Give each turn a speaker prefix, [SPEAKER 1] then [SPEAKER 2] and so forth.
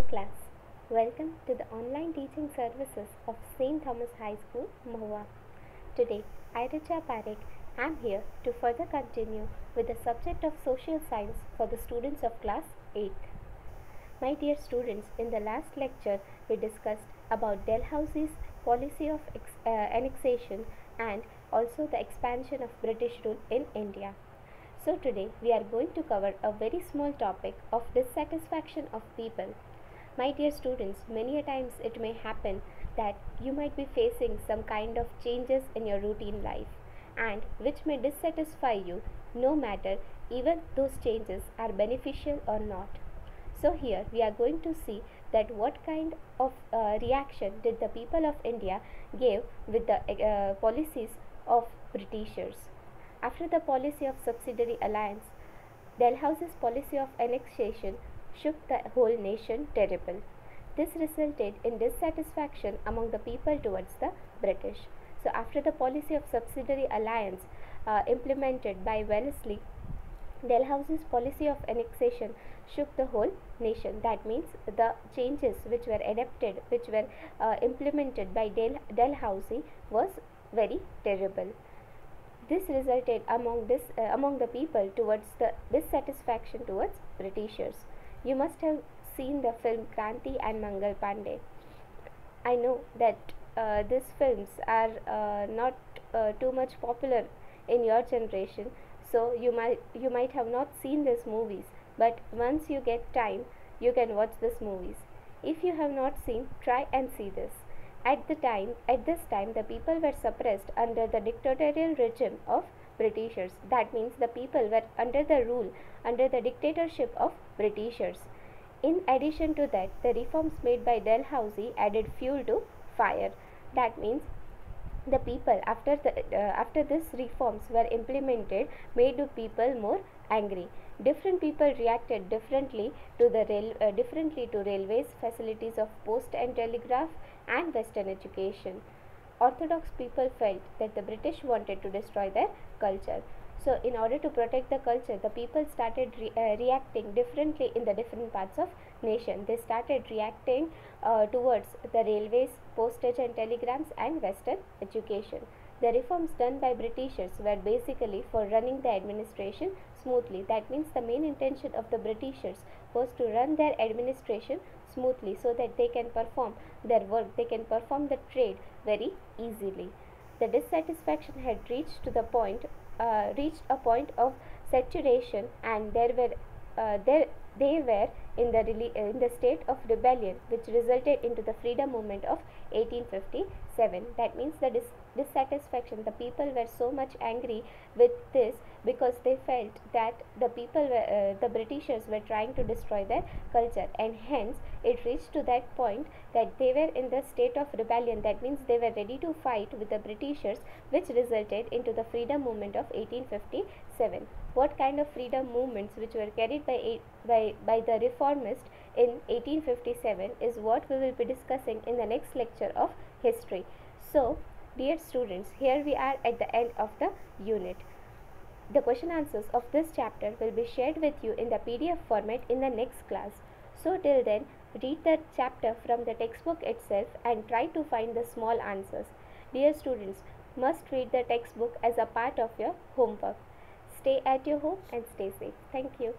[SPEAKER 1] class. Welcome to the online teaching services of St. Thomas High School, Mahua. Today, I, Richa Parekh, am here to further continue with the subject of social science for the students of class 8th. My dear students, in the last lecture, we discussed about Dalhousie's policy of annexation and also the expansion of British rule in India. So today we are going to cover a very small topic of dissatisfaction of people. My dear students, many a times it may happen that you might be facing some kind of changes in your routine life and which may dissatisfy you no matter even those changes are beneficial or not. So here we are going to see that what kind of reaction did the people of India give with the policies of Britishers. After the policy of subsidiary alliance, Dalhousie's policy of annexation shook the whole nation terrible. This resulted in dissatisfaction among the people towards the British. So after the policy of subsidiary alliance implemented by Wellesley, Dalhousie's policy of annexation shook the whole nation. That means the changes which were adapted, which were implemented by Dalhousie was very terrible. This resulted among the people towards the dissatisfaction towards Britishers. You must have seen the film Kranti and Mangal Pandey. I know that these films are not too much popular in your generation, so you might have not seen these movies. But once you get time, you can watch these movies. If you have not seen, try and see this. At this time, the people were suppressed under the dictatorial regime of Britishers. That means the people were under the dictatorship of Britishers. In addition to that, the reforms made by Dalhousie added fuel to fire. That means the people after these reforms were implemented made the people more angry. Different people reacted differently to railways, facilities of post and telegraph, and Western education. Orthodox people felt that the British wanted to destroy their culture. So, in order to protect the culture, the people started reacting differently in the different parts of nation. They started reacting towards the railways, postage and telegrams, and Western education. The reforms done by Britishers were basically for running the administration smoothly. That means the main intention of the Britishers was to run their administration smoothly so that they can perform their work, they can perform the trade very easily. The dissatisfaction had reached a point of saturation, and they were in the state of rebellion, which resulted into the freedom movement of 1857. That means the dissatisfaction. The people were so much angry with this because they felt that the Britishers were trying to destroy their culture, and hence it reached to that point that they were in the state of rebellion. That means they were ready to fight with the Britishers, which resulted into the freedom movement of 1857. What kind of freedom movements which were carried by the reformists in 1857 is what we will be discussing in the next lecture of history. So, dear students, here we are at the end of the unit. The question answers of this chapter will be shared with you in the PDF format in the next class. So till then, read the chapter from the textbook itself and try to find the small answers. Dear students, must read the textbook as a part of your homework. Stay at your home and stay safe. Thank you.